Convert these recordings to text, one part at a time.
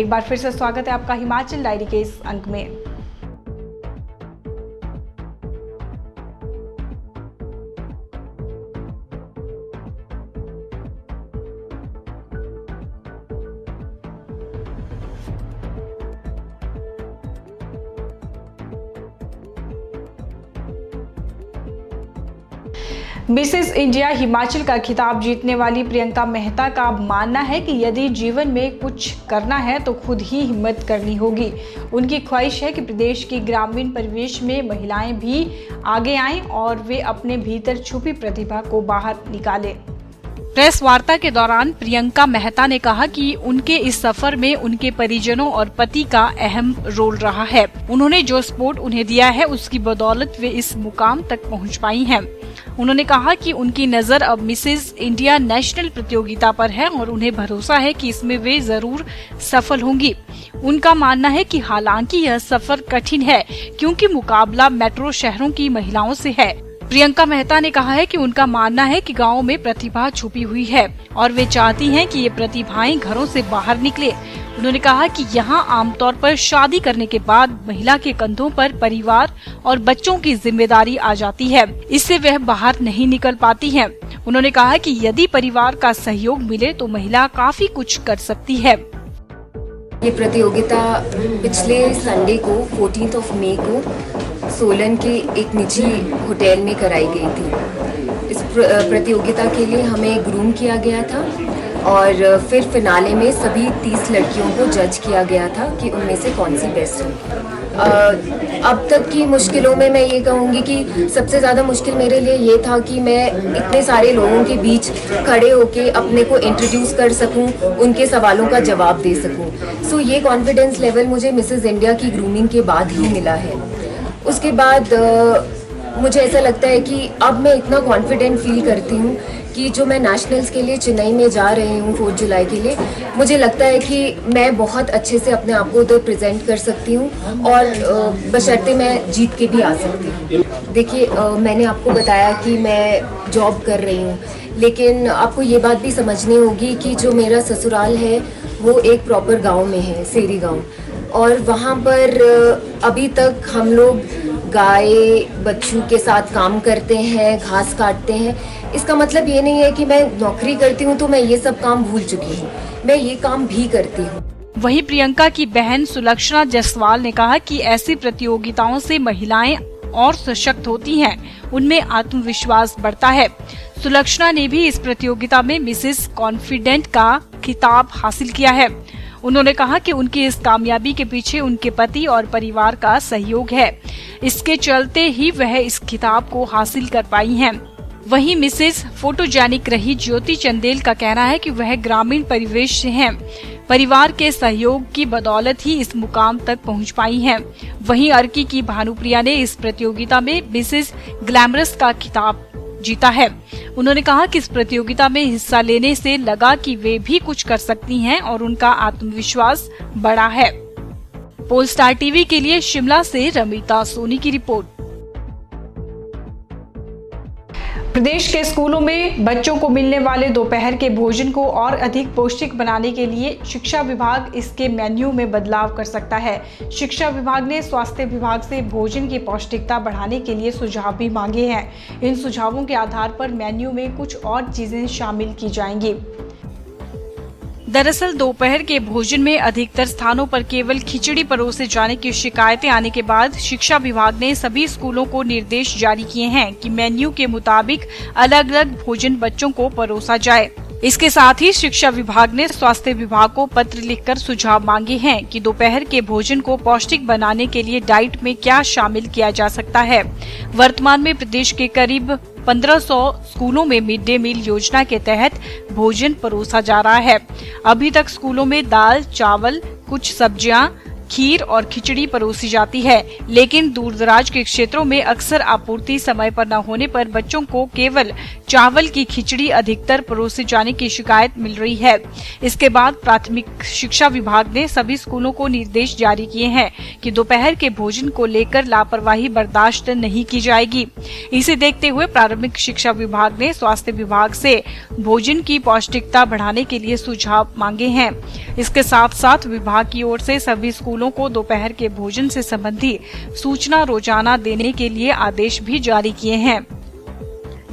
एक बार फिर से स्वागत है आपका हिमाचल डायरी के इस अंक में। मिसेस इंडिया हिमाचल का खिताब जीतने वाली प्रियंका मेहता का मानना है कि यदि जीवन में कुछ करना है तो खुद ही हिम्मत करनी होगी। उनकी ख्वाहिश है कि प्रदेश के ग्रामीण परिवेश में महिलाएं भी आगे आएं और वे अपने भीतर छुपी प्रतिभा को बाहर निकालें। प्रेस वार्ता के दौरान प्रियंका मेहता ने कहा कि उनके इस सफर में उनके परिजनों और पति का अहम रोल रहा है। उन्होंने जो सपोर्ट उन्हें दिया है उसकी बदौलत वे इस मुकाम तक पहुंच पाई हैं। उन्होंने कहा कि उनकी नजर अब मिसेस इंडिया नेशनल प्रतियोगिता पर है और उन्हें भरोसा है कि इसमें वे जरूर सफल होंगी। उनका मानना है कि हालांकि यह सफर कठिन है क्योंकि मुकाबला मेट्रो शहरों की महिलाओं से है। प्रियंका मेहता ने कहा है कि उनका मानना है कि गाँव में प्रतिभा छुपी हुई है और वे चाहती हैं कि ये प्रतिभाएं घरों से बाहर निकले। उन्होंने कहा कि यहाँ आमतौर पर शादी करने के बाद महिला के कंधों पर परिवार और बच्चों की जिम्मेदारी आ जाती है, इससे वह बाहर नहीं निकल पाती है। उन्होंने कहा कि यदि परिवार का सहयोग मिले तो महिला काफी कुछ कर सकती है। ये प्रतियोगिता पिछले संडे को 14 मई को सोलन के एक निजी होटल में कराई गई थी। इस प्रतियोगिता के लिए हमें ग्रूम किया गया था और फिर फिनाले में सभी 30 लड़कियों को जज किया गया था कि उनमें से कौन सी बेस्ट है। अब तक की मुश्किलों में मैं ये कहूँगी कि सबसे ज़्यादा मुश्किल मेरे लिए ये था कि मैं इतने सारे लोगों के बीच खड़े होके अपने को इंट्रोड्यूस कर सकूं, उनके सवालों का जवाब दे सकूं। सो ये कॉन्फिडेंस लेवल मुझे मिसेस इंडिया की ग्रूमिंग के बाद ही मिला है। उसके बाद मुझे ऐसा लगता है कि अब मैं इतना कॉन्फिडेंट फील करती हूँ कि जो मैं नेशनल्स के लिए चेन्नई में जा रही हूँ 4 जुलाई के लिए, मुझे लगता है कि मैं बहुत अच्छे से अपने आप को उधर प्रेजेंट कर सकती हूँ और बशर्ते मैं जीत के भी आ सकती हूँ। देखिए, मैंने आपको बताया कि मैं जॉब कर रही हूँ, लेकिन आपको ये बात भी समझनी होगी कि जो मेरा ससुराल है वो एक प्रॉपर गाँव में है, सेरी गाँव, और वहाँ पर अभी तक हम लोग गाय बच्चों के साथ काम करते हैं, घास काटते हैं। इसका मतलब ये नहीं है कि मैं नौकरी करती हूँ तो मैं ये सब काम भूल चुकी हूँ, मैं ये काम भी करती हूँ। वहीं प्रियंका की बहन सुलक्षणा जायसवाल ने कहा कि ऐसी प्रतियोगिताओं से महिलाएं और सशक्त होती हैं, उनमें आत्मविश्वास बढ़ता है। सुलक्षणा ने भी इस प्रतियोगिता में मिसेस कॉन्फिडेंट का खिताब हासिल किया है। उन्होंने कहा कि उनकी इस कामयाबी के पीछे उनके पति और परिवार का सहयोग है, इसके चलते ही वह इस खिताब को हासिल कर पाई हैं। वहीं मिसेस फोटोजेनिक रही ज्योति चंदेल का कहना है कि वह ग्रामीण परिवेश से हैं, परिवार के सहयोग की बदौलत ही इस मुकाम तक पहुंच पाई हैं। वहीं अर्की की भानुप्रिया ने इस प्रतियोगिता में मिसेस ग्लैमरस का खिताब जीता है। उन्होंने कहा कि इस प्रतियोगिता में हिस्सा लेने से लगा कि वे भी कुछ कर सकती हैं और उनका आत्मविश्वास बढ़ा है। पोलस्टार टीवी के लिए शिमला से रमिता सोनी की रिपोर्ट। प्रदेश के स्कूलों में बच्चों को मिलने वाले दोपहर के भोजन को और अधिक पौष्टिक बनाने के लिए शिक्षा विभाग इसके मेन्यू में बदलाव कर सकता है। शिक्षा विभाग ने स्वास्थ्य विभाग से भोजन की पौष्टिकता बढ़ाने के लिए सुझाव भी मांगे हैं। इन सुझावों के आधार पर मेन्यू में कुछ और चीजें शामिल की जाएंगी। दरअसल दोपहर के भोजन में अधिकतर स्थानों पर केवल खिचड़ी परोसे जाने की शिकायतें आने के बाद शिक्षा विभाग ने सभी स्कूलों को निर्देश जारी किए हैं कि मेन्यू के मुताबिक अलग अलग भोजन बच्चों को परोसा जाए। इसके साथ ही शिक्षा विभाग ने स्वास्थ्य विभाग को पत्र लिखकर सुझाव मांगे हैं कि दोपहर के भोजन को पौष्टिक बनाने के लिए डाइट में क्या शामिल किया जा सकता है। वर्तमान में प्रदेश के करीब 1500 स्कूलों में मिड डे मील योजना के तहत भोजन परोसा जा रहा है। अभी तक स्कूलों में दाल, चावल, कुछ सब्जियां, खीर और खिचड़ी परोसी जाती है, लेकिन दूरदराज के क्षेत्रों में अक्सर आपूर्ति समय पर न होने पर बच्चों को केवल चावल की खिचड़ी अधिकतर परोसे जाने की शिकायत मिल रही है। इसके बाद प्राथमिक शिक्षा विभाग ने सभी स्कूलों को निर्देश जारी किए हैं कि दोपहर के भोजन को लेकर लापरवाही बर्दाश्त नहीं की जाएगी। इसे देखते हुए प्रारंभिक शिक्षा विभाग ने स्वास्थ्य विभाग से भोजन की पौष्टिकता बढ़ाने के लिए सुझाव मांगे हैं। इसके साथ साथ विभाग की ओर से सभी स्कूलों को दोपहर के भोजन से संबंधी सूचना रोजाना देने के लिए आदेश भी जारी किए हैं।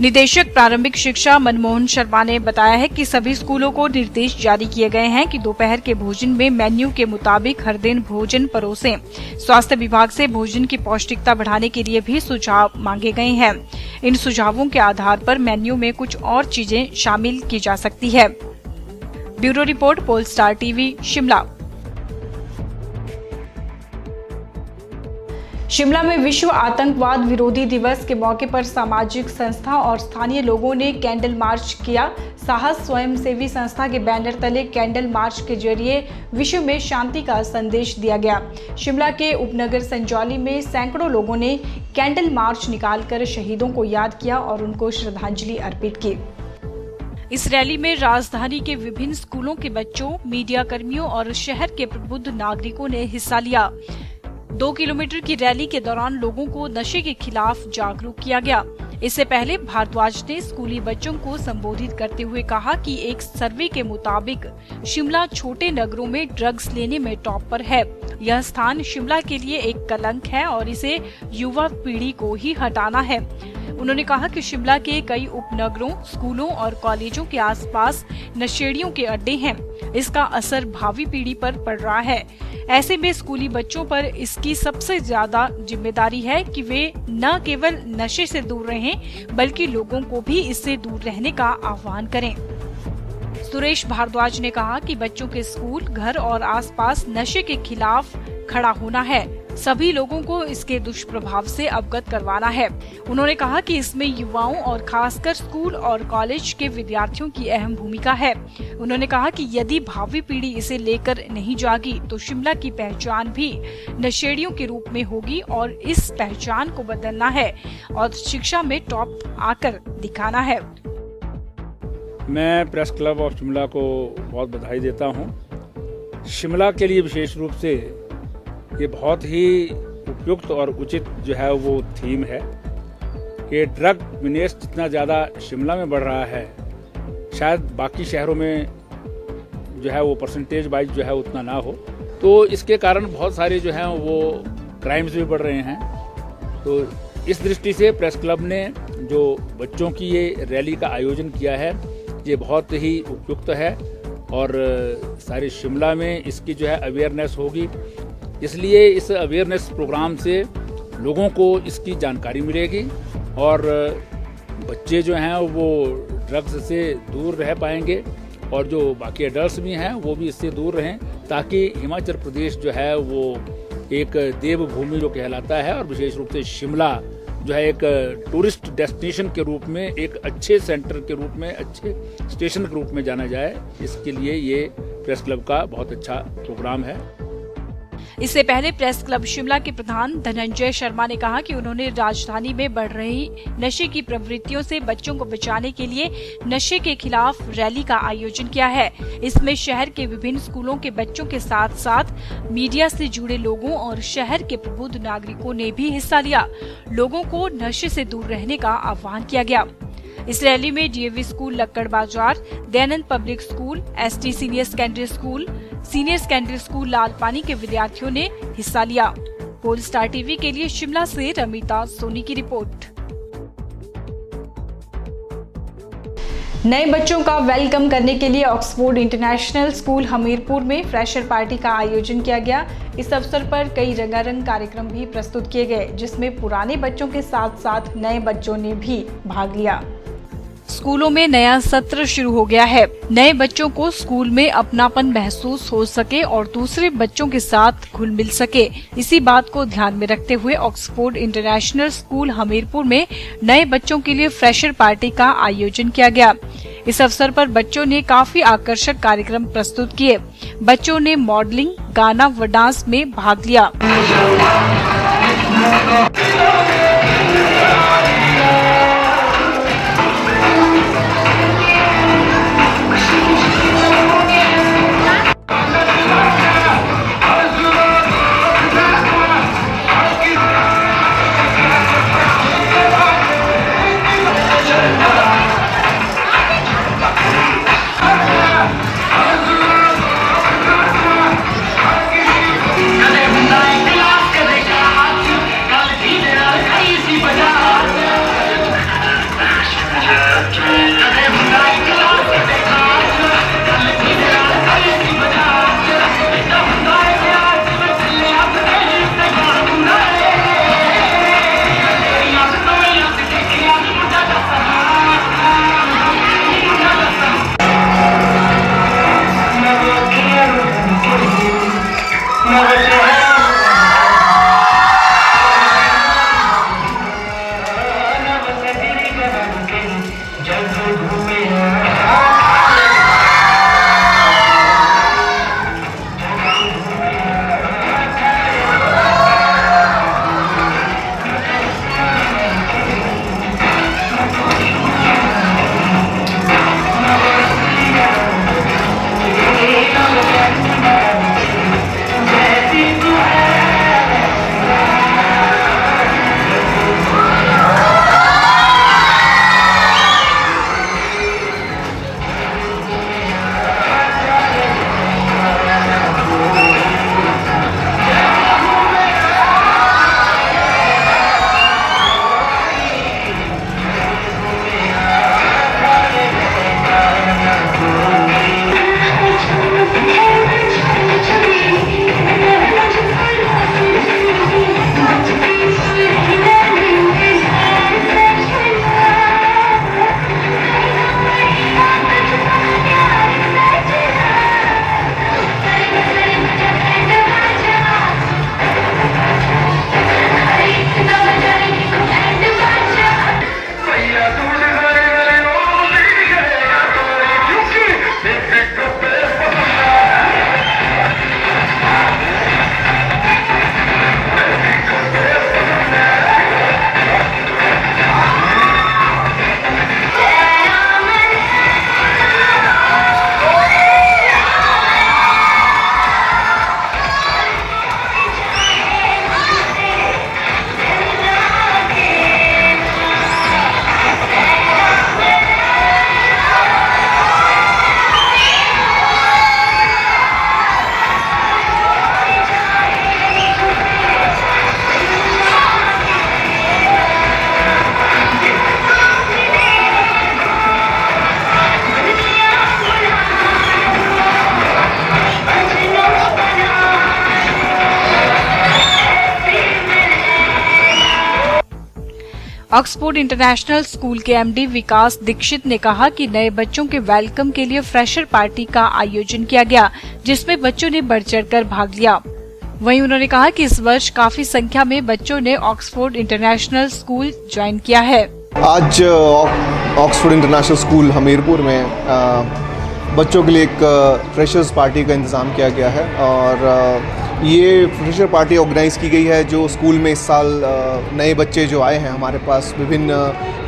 निदेशक प्रारंभिक शिक्षा मनमोहन शर्मा ने बताया है कि सभी स्कूलों को निर्देश जारी किए गए हैं कि दोपहर के भोजन में मेन्यू के मुताबिक हर दिन भोजन परोसें। स्वास्थ्य विभाग से भोजन की पौष्टिकता बढ़ाने के लिए भी सुझाव मांगे गए हैं। इन सुझावों के आधार पर मेन्यू में कुछ और चीजें शामिल की जा सकती है। Bureau report, Polestar TV, Shimla. Shimla में विश्व आतंकवाद विरोधी दिवस के मौके पर सामाजिक संस्था और स्थानीय लोगों ने कैंडल मार्च किया। साहस स्वयंसेवी संस्था के बैनर तले कैंडल मार्च के जरिए विश्व में शांति का संदेश दिया गया। शिमला के उपनगर संजौली में सैकड़ों लोगों ने कैंडल मार्च निकालकर शहीदों को याद किया और उनको श्रद्धांजलि अर्पित की। इस रैली में राजधानी के विभिन्न स्कूलों के बच्चों, मीडिया कर्मियों और शहर के प्रबुद्ध नागरिकों ने हिस्सा लिया। 2 किलोमीटर की रैली के दौरान लोगों को नशे के खिलाफ जागरूक किया गया। इससे पहले भारद्वाज ने स्कूली बच्चों को संबोधित करते हुए कहा कि एक सर्वे के मुताबिक शिमला छोटे नगरों में ड्रग्स लेने में टॉप पर है। यह स्थान शिमला के लिए एक कलंक है और इसे युवा पीढ़ी को ही हटाना है। उन्होंने कहा कि शिमला के कई उपनगरों, स्कूलों और कॉलेजों के आसपास नशेड़ियों के अड्डे हैं। इसका असर भावी पीढ़ी पर पड़ रहा है। ऐसे में स्कूली बच्चों पर इसकी सबसे ज्यादा जिम्मेदारी है कि वे न केवल नशे से दूर रहें, बल्कि लोगों को भी इससे दूर रहने का आह्वान करें। सुरेश भारद्वाज ने कहा कि बच्चों के स्कूल, घर और आसपास नशे के खिलाफ खड़ा होना है। सभी लोगों को इसके दुष्प्रभाव से अवगत करवाना है। उन्होंने कहा कि इसमें युवाओं और खासकर स्कूल और कॉलेज के विद्यार्थियों की अहम भूमिका है। उन्होंने कहा कि यदि भावी पीढ़ी इसे लेकर नहीं जागी तो शिमला की पहचान भी नशेड़ियों के रूप में होगी और इस पहचान को बदलना है और शिक्षा में टॉप आकर दिखाना है। मैं प्रेस क्लब ऑफ शिमला को बहुत बधाई देता हूँ। शिमला के लिए विशेष रूप से ये बहुत ही उपयुक्त और उचित जो है वो थीम है कि ड्रग बिजनेस जितना ज़्यादा शिमला में बढ़ रहा है, शायद बाकी शहरों में जो है वो परसेंटेज वाइज जो है उतना ना हो। तो इसके कारण बहुत सारे जो हैं वो क्राइम्स भी बढ़ रहे हैं। तो इस दृष्टि से प्रेस क्लब ने जो बच्चों की ये रैली का आयोजन किया है, ये बहुत ही उपयुक्त है और सारे शिमला में इसकी जो है अवेयरनेस होगी। इसलिए इस अवेयरनेस प्रोग्राम से लोगों को इसकी जानकारी मिलेगी और बच्चे जो हैं वो ड्रग्स से दूर रह पाएंगे और जो बाकी एडल्ट्स भी हैं वो भी इससे दूर रहें, ताकि हिमाचल प्रदेश जो है वो एक देवभूमि जो कहलाता है और विशेष रूप से शिमला जो है एक टूरिस्ट डेस्टिनेशन के रूप में, एक अच्छे सेंटर के रूप में, अच्छे स्टेशन के रूप में जाना जाए। इसके लिए ये प्रेस क्लब का बहुत अच्छा प्रोग्राम है। इससे पहले प्रेस क्लब शिमला के प्रधान धनंजय शर्मा ने कहा कि उन्होंने राजधानी में बढ़ रही नशे की प्रवृत्तियों से बच्चों को बचाने के लिए नशे के खिलाफ रैली का आयोजन किया है। इसमें शहर के विभिन्न स्कूलों के बच्चों के साथ साथ मीडिया से जुड़े लोगों और शहर के प्रबुद्ध नागरिकों ने भी हिस्सा लिया। लोगों को नशे से दूर रहने का आह्वान किया गया। इस रैली में डीएवी स्कूल लक्कड़ बाजार, Dayanand public school, ST senior secondary school, senior secondary school Lalpani के विद्यार्थियों ने हिस्सा लिया। पोलस्टार टीवी के लिए शिमला से रमिता सोनी की रिपोर्ट। नए बच्चों का वेलकम करने के लिए ऑक्सफोर्ड इंटरनेशनल स्कूल हमीरपुर में फ्रेशर पार्टी का आयोजन किया गया। इस अवसर पर कई रंगारंग कार्यक्रम भी प्रस्तुत किए गए, जिसमें पुराने बच्चों के साथ साथ नए बच्चों ने भी भाग लिया। स्कूलों में नया सत्र शुरू हो गया है। नए बच्चों को स्कूल में अपनापन महसूस हो सके और दूसरे बच्चों के साथ घुल मिल सके, इसी बात को ध्यान में रखते हुए ऑक्सफोर्ड इंटरनेशनल स्कूल हमीरपुर में नए बच्चों के लिए फ्रेशर पार्टी का आयोजन किया गया। इस अवसर पर बच्चों ने काफी आकर्षक कार्यक्रम प्रस्तुत किए। बच्चों ने मॉडलिंग, गाना व डांस में भाग लिया। ऑक्सफोर्ड इंटरनेशनल स्कूल के एमडी विकास दीक्षित ने कहा कि नए बच्चों के वेलकम के लिए फ्रेशर पार्टी का आयोजन किया गया, जिसमें बच्चों ने बढ़ चढ़कर भाग लिया। वहीं उन्होंने कहा कि इस वर्ष काफी संख्या में बच्चों ने ऑक्सफोर्ड इंटरनेशनल स्कूल ज्वाइन किया है। आज ऑक्सफोर्ड इंटरनेशनल स्कूल हमीरपुर में बच्चों के लिए एक फ्रेशर्स पार्टी का इंतज़ाम किया गया है और ये फ्रेशर पार्टी ऑर्गेनाइज़ की गई है जो स्कूल में इस साल नए बच्चे जो आए हैं हमारे पास विभिन्न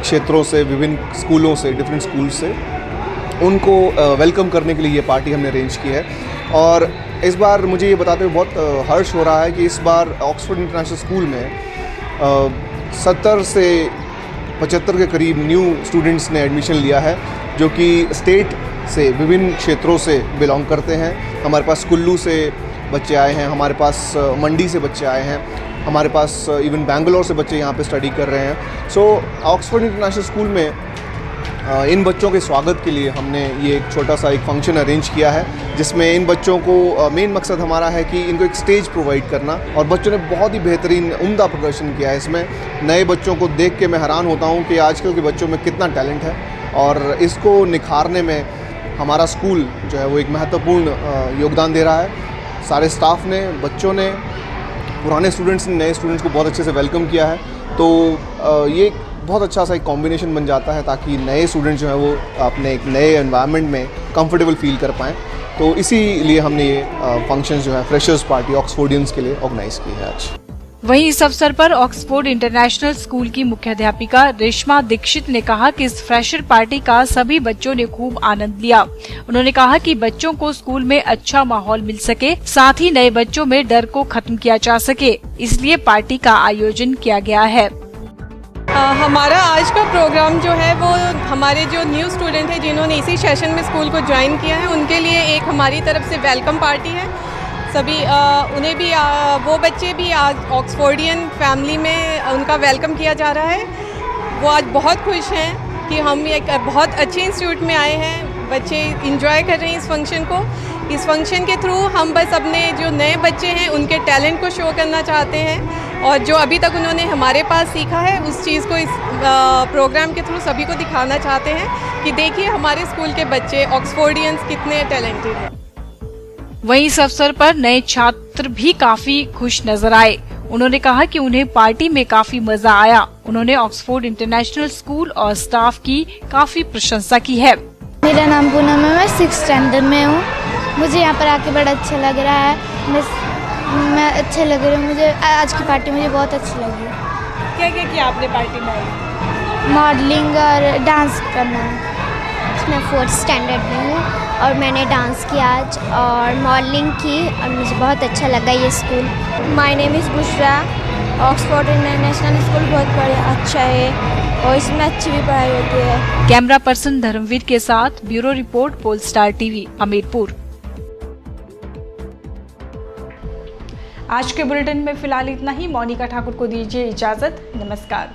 क्षेत्रों से, विभिन्न स्कूलों से, डिफरेंट स्कूल से, उनको वेलकम करने के लिए ये पार्टी हमने अरेंज की है। और इस बार मुझे ये बताते हुए बहुत हर्ष हो रहा है कि इस बार ऑक्सफोर्ड इंटरनेशनल स्कूल में 70 से 75 के करीब न्यू स्टूडेंट्स ने एडमिशन लिया है जो कि स्टेट से, विभिन्न क्षेत्रों से बिलोंग करते हैं। हमारे पास कुल्लू से बच्चे आए हैं, हमारे पास मंडी से बच्चे आए हैं, हमारे पास इवन बेंगलोर से बच्चे यहाँ पे स्टडी कर रहे हैं। सो ऑक्सफोर्ड इंटरनेशनल स्कूल में इन बच्चों के स्वागत के लिए हमने ये एक छोटा सा एक फंक्शन अरेंज किया है जिसमें इन बच्चों को मेन मकसद हमारा है कि इनको एक स्टेज प्रोवाइड करना। और बच्चों ने बहुत ही बेहतरीन उम्दा प्रदर्शन किया है इसमें। नए बच्चों को देख के मैं हैरान होता हूँ कि आजकल के बच्चों में कितना टैलेंट है और इसको निखारने में हमारा स्कूल जो है वो एक महत्वपूर्ण योगदान दे रहा है। सारे स्टाफ ने, बच्चों ने, पुराने स्टूडेंट्स ने नए स्टूडेंट्स को बहुत अच्छे से वेलकम किया है। तो ये बहुत अच्छा सा एक कॉम्बिनेशन बन जाता है ताकि नए स्टूडेंट जो हैं वो अपने एक नए एनवायरनमेंट में कंफर्टेबल फील कर पाएँ। तो इसीलिए हमने ये फंक्शन जो है फ्रेशर्स पार्टी ऑक्सफोर्डियंस के लिए ऑर्गेनाइज की है आज। वहीं इस अवसर पर ऑक्सफोर्ड इंटरनेशनल स्कूल की मुख्याध्यापिका रेशमा दीक्षित ने कहा कि इस फ्रेशर पार्टी का सभी बच्चों ने खूब आनंद लिया। उन्होंने कहा कि बच्चों को स्कूल में अच्छा माहौल मिल सके, साथ ही नए बच्चों में डर को खत्म किया जा सके, इसलिए पार्टी का आयोजन किया गया है। हमारा आज का प्रोग्राम जो है वो हमारे जो न्यू स्टूडेंट हैं जिन्होंने इसी सेशन में स्कूल को ज्वाइन किया है उनके लिए एक हमारी तरफ से वेलकम पार्टी है। सभी उन्हें भी वो बच्चे भी आज ऑक्सफोर्डियन फैमिली में उनका वेलकम किया जा रहा है। वो आज बहुत खुश हैं कि हम एक बहुत अच्छे इंस्टीट्यूट में आए हैं। बच्चे इंजॉय कर रहे हैं इस फंक्शन को। इस फंक्शन के थ्रू हम बस अपने जो नए बच्चे हैं उनके टैलेंट को शो करना चाहते हैं और जो अभी तक उन्होंने हमारे पास सीखा है उस चीज़ को इस प्रोग्राम के थ्रू सभी को दिखाना चाहते हैं कि देखिए हमारे स्कूल के बच्चे ऑक्सफोर्डियंस कितने टैलेंटेड हैं। वहीं इस अवसर पर नए छात्र भी काफी खुश नजर आए। उन्होंने कहा कि उन्हें पार्टी में काफी मजा आया। उन्होंने ऑक्सफोर्ड इंटरनेशनल स्कूल और स्टाफ की काफी प्रशंसा की है। मेरा नाम पूनम है, मैं 6th स्टैंडर्ड में हूँ। मुझे यहाँ पर आके बड़ा अच्छा लग रहा है। मैं अच्छा लग रहा हूँ। मुझे आज की पार्टी मुझे बहुत अच्छी लगी। क्या क्या किया आपने पार्टी में? मॉडलिंग और डांस करना। मैं 4th स्टैंडर्ड में हूँ और मैंने डांस किया आज और मॉडलिंग की और मुझे बहुत अच्छा लगा ये school. My name is Bushra. Oxford international school बहुत बढ़िया अच्छा है और इसमें अच्छी भी पढ़ाई होती है। कैमरा पर्सन धर्मवीर के साथ bureau report Polestar TV Hamirpur. आज के बुलेटिन में फिलहाल इतना ही। मोनिका ठाकुर को दीजिए इजाजत। नमस्कार।